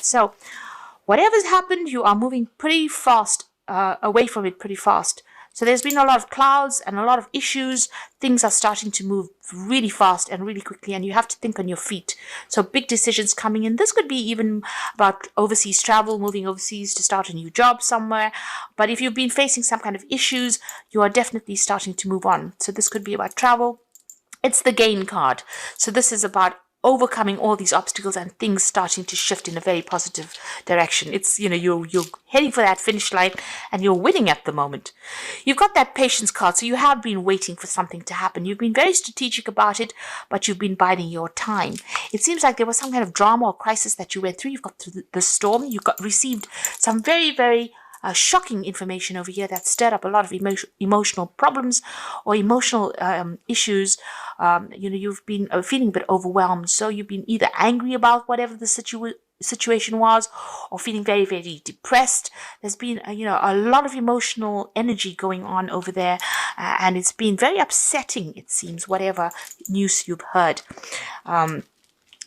So whatever's happened, you are moving pretty fast away from it pretty fast. So there's been a lot of clouds and a lot of issues. Things are starting to move really fast and really quickly, and you have to think on your feet. So big decisions coming in. This could be even about overseas travel, moving overseas to start a new job somewhere. But if you've been facing some kind of issues, you are definitely starting to move on. So this could be about travel. It's the gain card. So this is about overcoming all these obstacles and things starting to shift in a very positive direction. It's, you're heading for that finish line and you're winning at the moment. You've got that patience card, so you have been waiting for something to happen. You've been very strategic about it, but you've been biding your time. It seems like there was some kind of drama or crisis that you went through. You've got through the storm. You received some very, very shocking information over here that stirred up a lot of emotional problems or emotional issues. You've been feeling a bit overwhelmed. So you've been either angry about whatever the situation was, or feeling very, very depressed. There's been, a lot of emotional energy going on over there, and it's been very upsetting, it seems, whatever news you've heard.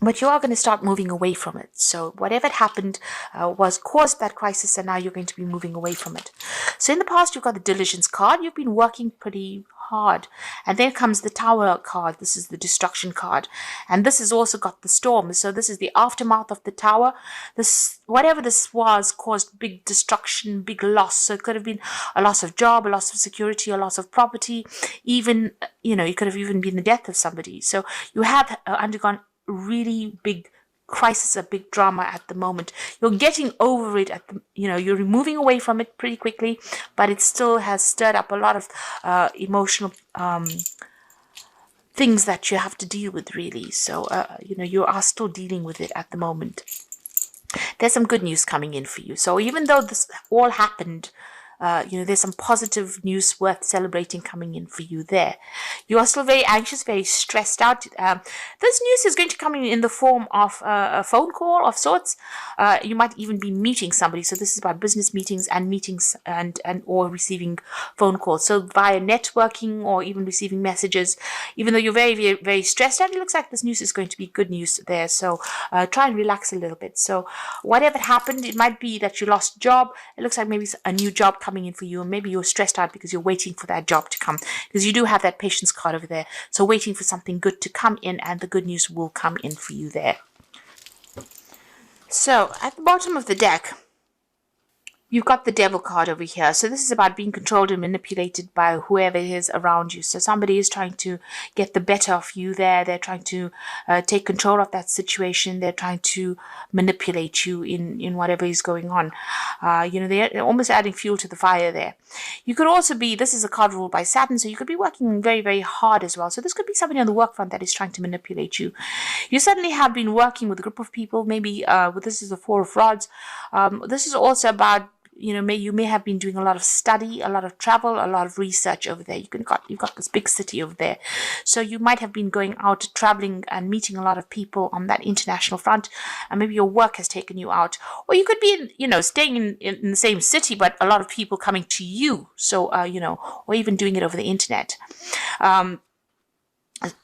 But you are going to start moving away from it. So whatever happened was caused that crisis, and now you're going to be moving away from it. So in the past, you've got the diligence card. You've been working pretty hard. And then comes the tower card. This is the destruction card. And this has also got the storm. So this is the aftermath of the tower. Whatever this was caused big destruction, big loss. So it could have been a loss of job, a loss of security, a loss of property. Even, it could have even been the death of somebody. So you have undergone really big crisis, a big drama at the moment. You're getting over it you're moving away from it pretty quickly, but it still has stirred up a lot of emotional things that you have to deal with, really. So you are still dealing with it at the moment. There's some good news coming in for you. So even though this all happened, there's some positive news worth celebrating coming in for you there. You are still very anxious, very stressed out. This news is going to come in the form of a phone call of sorts. You might even be meeting somebody. So this is about business meetings and or receiving phone calls. So via networking or even receiving messages, even though you're very, very, very stressed out, it looks like this news is going to be good news there. So try and relax a little bit. So whatever happened, it might be that you lost a job. It looks like maybe a new job coming in for you, and maybe you're stressed out because you're waiting for that job to come, because you do have that patience card over there. So waiting for something good to come in, and the good news will come in for you there. So at the bottom of the deck, you've got the devil card over here. So this is about being controlled and manipulated by whoever it is around you. So somebody is trying to get the better of you there. They're trying to take control of that situation. They're trying to manipulate you in whatever is going on. They're almost adding fuel to the fire there. You could also be, this is a card ruled by Saturn, so you could be working very, very hard as well. So this could be somebody on the work front that is trying to manipulate you. You certainly have been working with a group of people, maybe this is a Four of Rods. This is also about, you may have been doing a lot of study, a lot of travel, a lot of research over there. You've got this big city over there. So you might have been going out traveling and meeting a lot of people on that international front, and maybe your work has taken you out. Or you could be, staying in the same city, but a lot of people coming to you. So, or even doing it over the internet.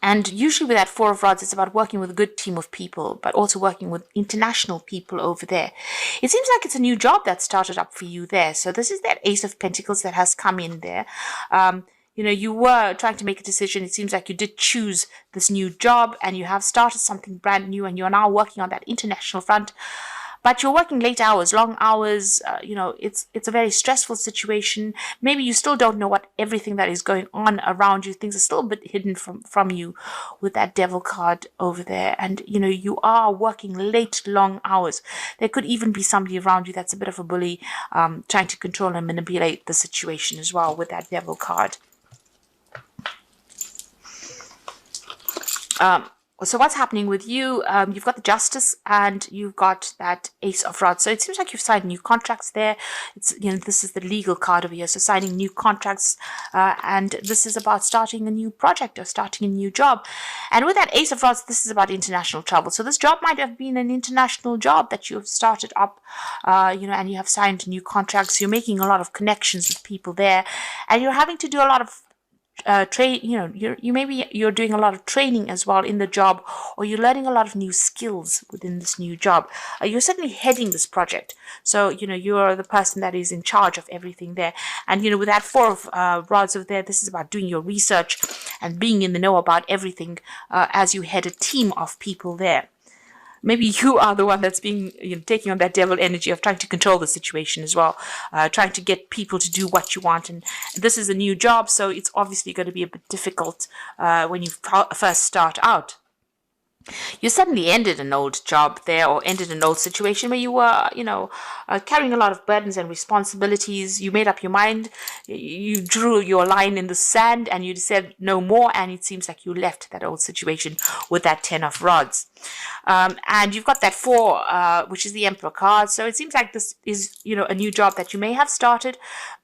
And usually with that Four of Rods, it's about working with a good team of people, but also working with international people over there. It seems like it's a new job that started up for you there. So this is that Ace of Pentacles that has come in there. You were trying to make a decision. It seems like you did choose this new job, and you have started something brand new, and you're now working on that international front. But you're working late hours, long hours. It's a very stressful situation. Maybe you still don't know what everything that is going on around you. Things are still a bit hidden from you with that devil card over there. And, you are working late, long hours. There could even be somebody around you that's a bit of a bully, trying to control and manipulate the situation as well with that devil card. So what's happening with you? You've got the Justice and you've got that Ace of Rods. So it seems like you've signed new contracts there. It's this is the legal card over here. So signing new contracts, and this is about starting a new project or starting a new job. And with that Ace of Rods, this is about international travel. So this job might have been an international job that you have started up, and you have signed new contracts. You're making a lot of connections with people there, and you're having to do a lot of maybe you're doing a lot of training as well in the job, or you're learning a lot of new skills within this new job. You're certainly heading this project, so you're the person that is in charge of everything there. And with that four of rods over there, this is about doing your research and being in the know about everything as you head a team of people there. Maybe you are the one that's being taking on that devil energy of trying to control the situation as well, trying to get people to do what you want. And this is a new job, so it's obviously going to be a bit difficult when you first start out. You suddenly ended an old job there, or ended an old situation where you were, carrying a lot of burdens and responsibilities. You made up your mind, you drew your line in the sand, and you said no more. And it seems like you left that old situation with that 10 of rods. And you've got that 4, which is the Emperor card. So it seems like this is, a new job that you may have started,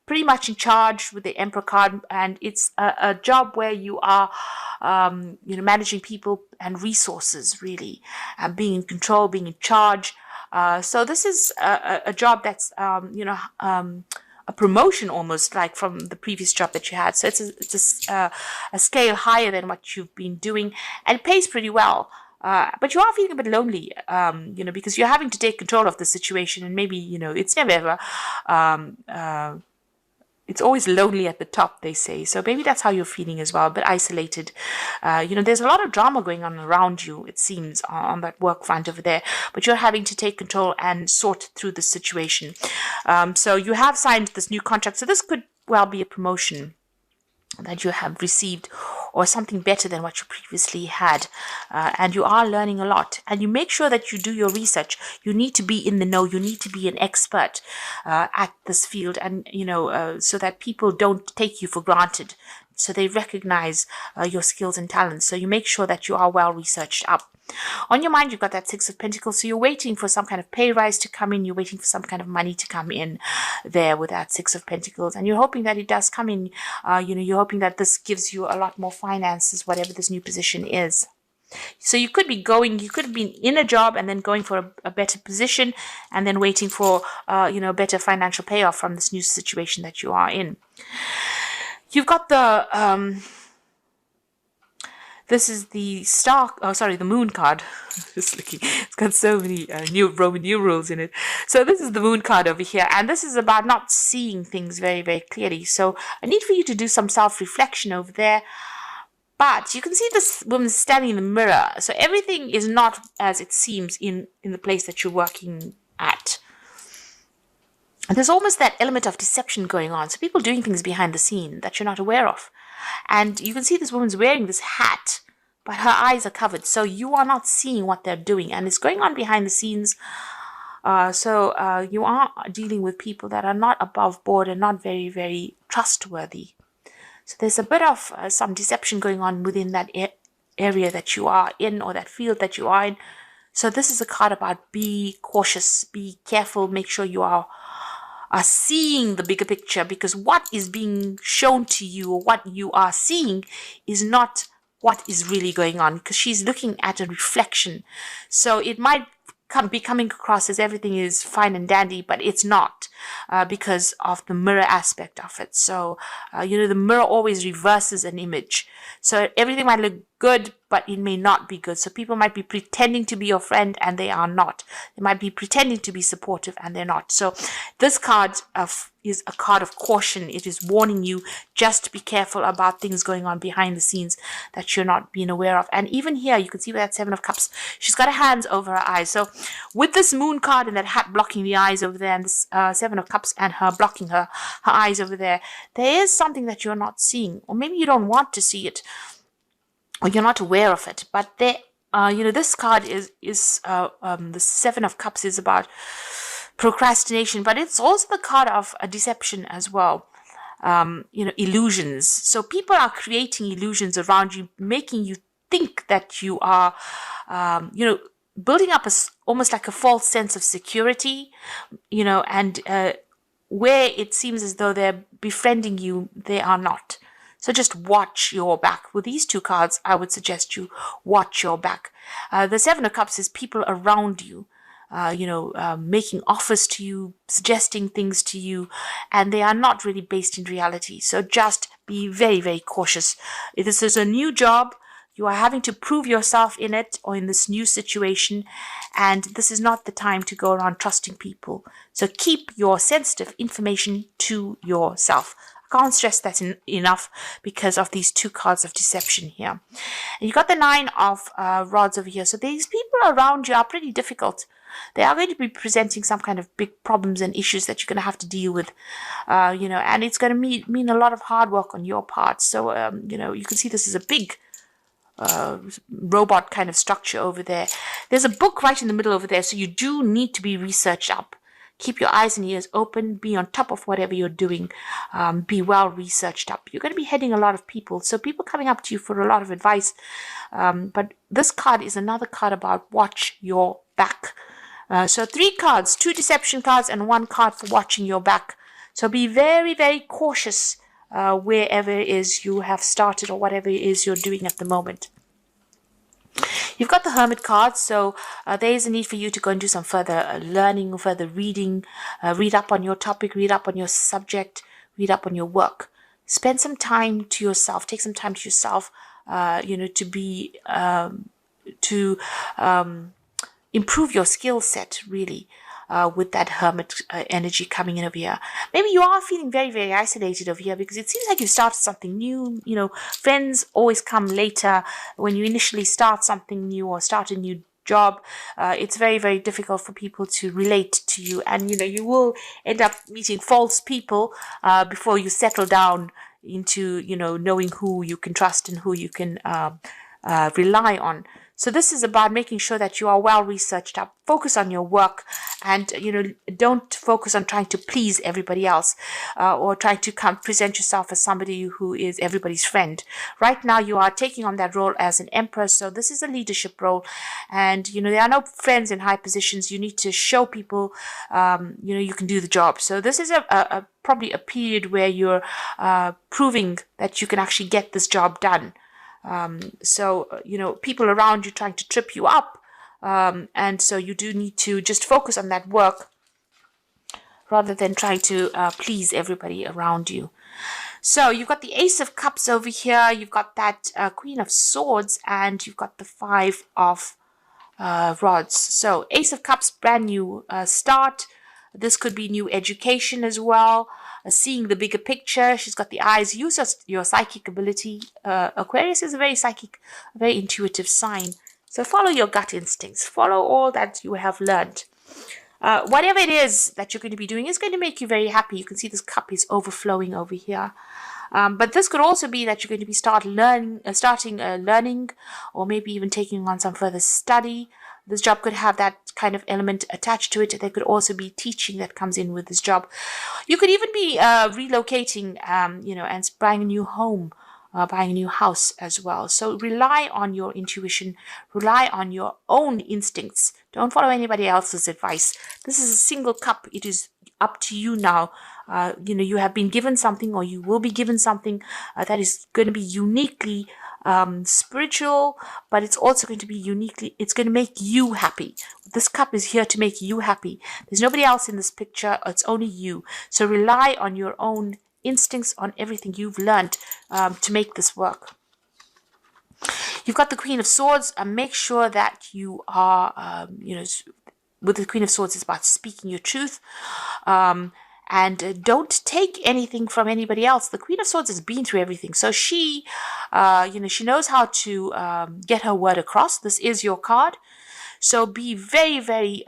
pretty much in charge with the Emperor card. And it's a job where you are, managing people and resources, really, being in control, being in charge. So this is a job that's, a promotion almost like from the previous job that you had. So it's a scale higher than what you've been doing, and it pays pretty well. But you are feeling a bit lonely, because you're having to take control of the situation, and maybe, it's never ever, it's always lonely at the top, they say. So maybe that's how you're feeling as well, a bit isolated. There's a lot of drama going on around you, it seems, on that work front over there. But you're having to take control and sort through the situation. So you have signed this new contract. So this could well be a promotion that you have received, or something better than what you previously had, and you are learning a lot. And you make sure that you do your research. You need to be in the know. You need to be an expert at this field, and so that people don't take you for granted, so they recognize your skills and talents. So you make sure that you are well researched up. On your mind, you've got that 6 of Pentacles, so you're waiting for some kind of pay rise to come in. You're waiting for some kind of money to come in there with that 6 of Pentacles, and you're hoping that it does come in. You're hoping that this gives you a lot more finances, whatever this new position is. So you could be in a job and then going for a better position, and then waiting for, better financial payoff from this new situation that you are in. You've got the, this is the the Moon card. Just looking, it's got so many new Roman numerals in it. So this is the Moon card over here, and this is about not seeing things very, very clearly. So I need for you to do some self-reflection over there. But you can see this woman standing in the mirror. So everything is not as it seems in the place that you're working at. And there's almost that element of deception going on. So people doing things behind the scene that you're not aware of. And you can see this woman's wearing this hat, but her eyes are covered. So you are not seeing what they're doing. And it's going on behind the scenes. So you are dealing with people that are not above board and not very, very trustworthy. So there's a bit of some deception going on within that area that you are in, or that field that you are in. So this is a card about be cautious, be careful, make sure you are seeing the bigger picture, because what is being shown to you, or what you are seeing, is not what is really going on, because she's looking at a reflection. So it might be coming across as everything is fine and dandy, but it's not, because of the mirror aspect of it. So, the mirror always reverses an image. So everything might look good, but it may not be good. So people might be pretending to be your friend, and they are not. They might be pretending to be supportive, and they're not. So this card is a card of caution. It is warning you just be careful about things going on behind the scenes that you're not being aware of. And even here, you can see with that 7 of Cups, she's got her hands over her eyes. So with this Moon card and that hat blocking the eyes over there, and this 7 of Cups and her blocking her eyes over there, there is something that you're not seeing, or maybe you don't want to see it, or you're not aware of it. But there, this card is the 7 of Cups is about procrastination, but it's also the card of a deception as well. Illusions. So people are creating illusions around you, making you think that you are, building up almost like a false sense of security, and where it seems as though they're befriending you, they are not. So just watch your back. With these 2 cards, I would suggest you watch your back. The 7 of Cups is people around you, making offers to you, suggesting things to you, and they are not really based in reality. So just be very, very cautious. If this is a new job, you are having to prove yourself in it or in this new situation, and this is not the time to go around trusting people. So keep your sensitive information to yourself. I can't stress that enough because of these 2 cards of deception here. And you got the 9 of rods over here. So these people around you are pretty difficult. They are going to be presenting some kind of big problems and issues that you're going to have to deal with, and it's going to mean a lot of hard work on your part. So, you can see this is a big robot kind of structure over there. There's a book right in the middle over there, so you do need to be researched up. Keep your eyes and ears open. Be on top of whatever you're doing. Be well researched up. You're going to be heading a lot of people, so people coming up to you for a lot of advice. But this card is another card about watch your back. So 3 cards, 2 deception cards and 1 card for watching your back. So be very, very cautious wherever it is you have started or whatever it is you're doing at the moment. You've got the Hermit card, so there is a need for you to go and do some further learning, further reading, read up on your topic, read up on your subject, read up on your work. Spend some time to yourself, take some time to yourself, to improve your skill set, really. With that Hermit energy coming in over here. Maybe you are feeling very, very isolated over here because it seems like you've started something new. Friends always come later when you initially start something new or start a new job. It's very, very difficult for people to relate to you, and you will end up meeting false people before you settle down into knowing who you can trust and who you can rely on. So this is about making sure that you are well researched up. Focus on your work, and don't focus on trying to please everybody else or trying to present yourself as somebody who is everybody's friend. Right now you are taking on that role as an empress, so this is a leadership role, and there are no friends in high positions. You need to show people you can do the job. So this is probably a period where you're proving that you can actually get this job done. People around you trying to trip you up, and so you do need to just focus on that work rather than trying to please everybody around you. So you've got the Ace of Cups over here, you've got that Queen of Swords, and you've got the 5 of Rods. So Ace of Cups, brand new start. This could be new education as well. Seeing the bigger picture. She's got the eyes. Use your psychic ability. Aquarius is a very psychic, very intuitive sign. So follow your gut instincts. Follow all that you have learned. Whatever it is that you're going to be doing is going to make you very happy. You can see this cup is overflowing over here. But this could also be that you're going to be starting learning, or maybe even taking on some further study. This job could have that kind of element attached to it. There could also be teaching that comes in with this job. You could even be relocating, and buying a new home, buying a new house as well. So rely on your intuition, rely on your own instincts. Don't follow anybody else's advice. This is a single cup. It is up to you now. You have been given something, or you will be given something that is going to be uniquely spiritual, but it's also going to be it's going to make you happy. This cup is here to make you happy. There's nobody else in this picture. It's only you. So rely on your own instincts, on everything you've learned to make this work. You've got the Queen of Swords, and make sure that you are, with the Queen of Swords, it's about speaking your truth. And don't take anything from anybody else. The Queen of Swords has been through everything. So she knows how to get her word across. This is your card. So be very, very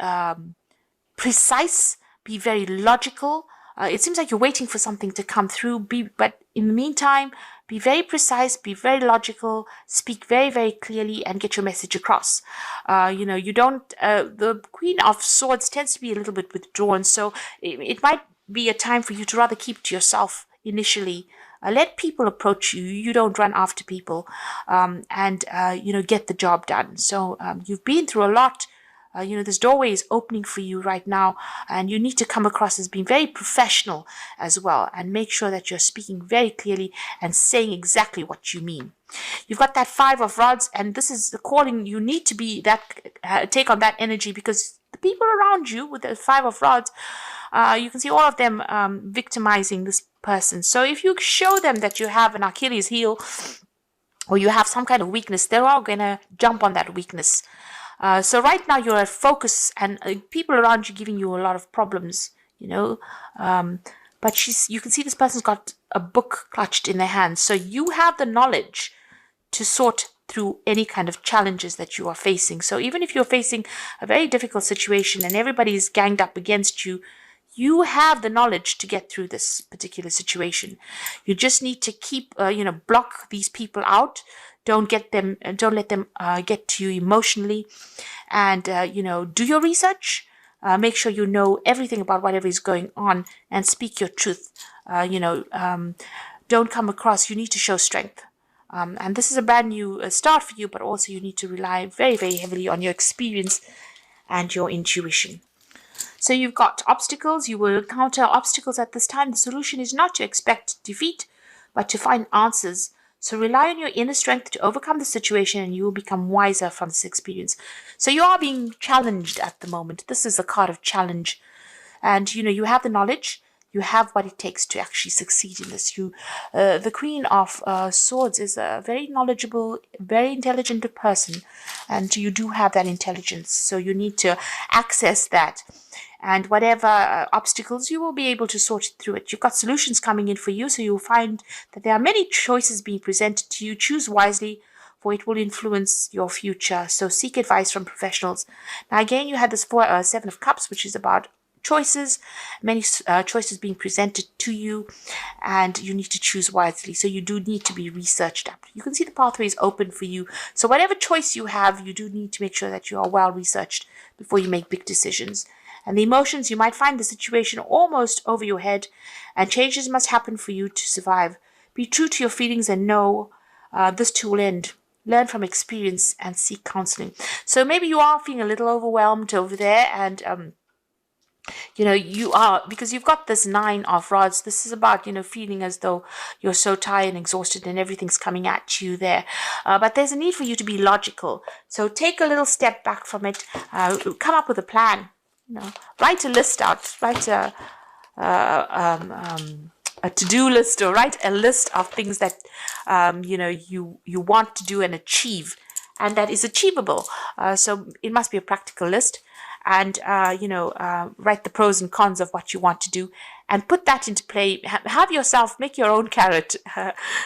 precise. Be very logical. It seems like you're waiting for something to come through. But in the meantime, be very precise, be very logical, speak very, very clearly, and get your message across. The Queen of Swords tends to be a little bit withdrawn. So it might be a time for you to rather keep to yourself initially. Let people approach you. You don't run after people, and get the job done. So you've been through a lot. This doorway is opening for you right now, and you need to come across as being very professional as well, and make sure that you're speaking very clearly and saying exactly what you mean. You've got that 5 of Rods, and this is the calling. You need to be take on that energy, because the people around you with the 5 of Rods you can see all of them victimizing this person. So if you show them that you have an Achilles heel or you have some kind of weakness, they're all going to jump on that weakness. So right now you're at focus, and people around you giving you a lot of problems, but you can see this person's got a book clutched in their hands. So you have the knowledge to sort through any kind of challenges that you are facing. So even if you're facing a very difficult situation and everybody is ganged up against you, you have the knowledge to get through this particular situation. You just need to keep, block these people out. Don't let them get to you emotionally, and do your research. Make sure you know everything about whatever is going on and speak your truth. Don't come across. You need to show strength. And this is a brand new start for you, but also you need to rely very, very heavily on your experience and your intuition. So you've got obstacles. You will encounter obstacles at this time. The solution is not to expect defeat, but to find answers. So rely on your inner strength to overcome the situation, and you will become wiser from this experience. So you are being challenged at the moment. This is a card of challenge. And, you have the knowledge. You have what it takes to actually succeed in this. The Queen of Swords is a very knowledgeable, very intelligent person. And you do have that intelligence. So you need to access that. And whatever obstacles, you will be able to sort through it. You've got solutions coming in for you, so you'll find that there are many choices being presented to you. Choose wisely, for it will influence your future. So seek advice from professionals. Now again, you had this Seven of Cups, which is about choices, many choices being presented to you, and you need to choose wisely. So you do need to be researched up. You can see the pathway is open for you. So whatever choice you have, you do need to make sure that you are well researched before you make big decisions. And the emotions, you might find the situation almost over your head, and changes must happen for you to survive. Be true to your feelings and know this too will end. Learn from experience and seek counseling. So maybe you are feeling a little overwhelmed over there, and you are, because you've got this Nine of Rods. This is about, feeling as though you're so tired and exhausted and everything's coming at you there. But there's a need for you to be logical. So take a little step back from it. Come up with a plan. Write a list out. Write a to-do list, or write a list of things that you want to do and achieve, and that is achievable. So it must be a practical list. And write the pros and cons of what you want to do and put that into play. Have yourself make your own carrot.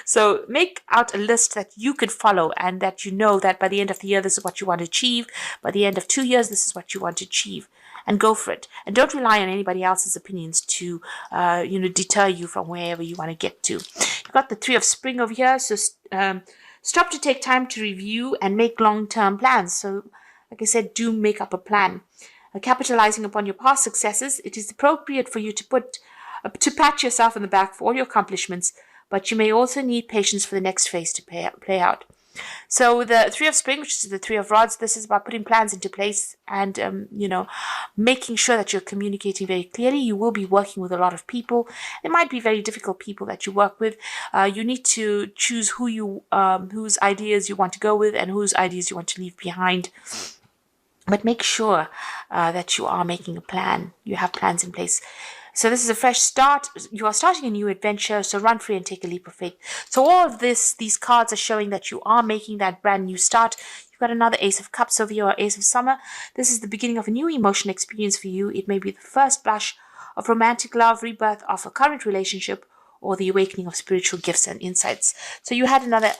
So make out a list that you could follow, and that you know that by the end of the year this is what you want to achieve. By the end of 2 years this is what you want to achieve, and go for it. And don't rely on anybody else's opinions to deter you from wherever you want to get to. You've got the Three of Spring over here. So stop to take time to review and make long-term plans. So like I said, do make up a plan. Capitalizing upon your past successes, it is appropriate for you to pat yourself on the back for all your accomplishments, but you may also need patience for the next phase to play out. So the Three of Spring, which is the Three of Rods, this is about putting plans into place and, making sure that you're communicating very clearly. You will be working with a lot of people. It might be very difficult people that you work with. You need to choose whose ideas you want to go with and whose ideas you want to leave behind. But make sure that you are making a plan. You have plans in place. So this is a fresh start. You are starting a new adventure, so run free and take a leap of faith. So all of these cards are showing that you are making that brand new start. You've got another Ace of Cups over here, or Ace of Summer. This is the beginning of a new emotional experience for you. It may be the first blush of romantic love, rebirth of a current relationship, or the awakening of spiritual gifts and insights. So you had another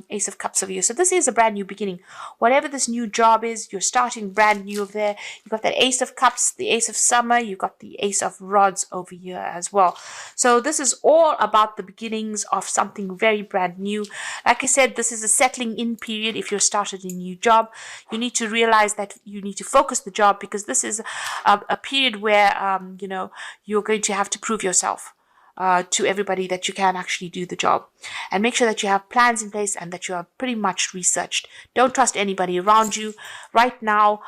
Ace of Cups over here. So this is a brand new beginning. Whatever this new job is, you're starting brand new over there. You've got that Ace of Cups, the Ace of Summer. You've got the Ace of Rods over here as well. So this is all about the beginnings of something very brand new. Like I said, this is a settling in period. If you're started a new job, you need to realize that you need to focus the job, because this is a period where, you're going to have to prove yourself to everybody that you can actually do the job. And make sure that you have plans in place and that you are pretty much researched. Don't trust anybody around you. Right now,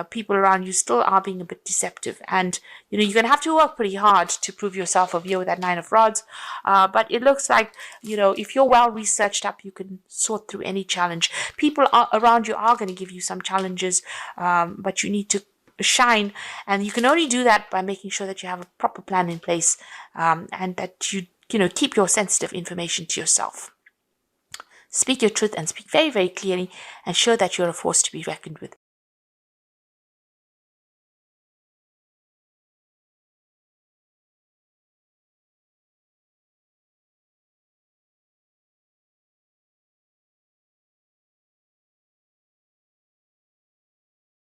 people around you still are being a bit deceptive. And, you're going to have to work pretty hard to prove yourself over here with that Nine of Rods. But it looks like, if you're well researched up, you can sort through any challenge. People around you are going to give you some challenges, but you need to shine. And you can only do that by making sure that you have a proper plan in place, and that you keep your sensitive information to yourself. Speak your truth and speak very, very clearly, and show that you're a force to be reckoned with.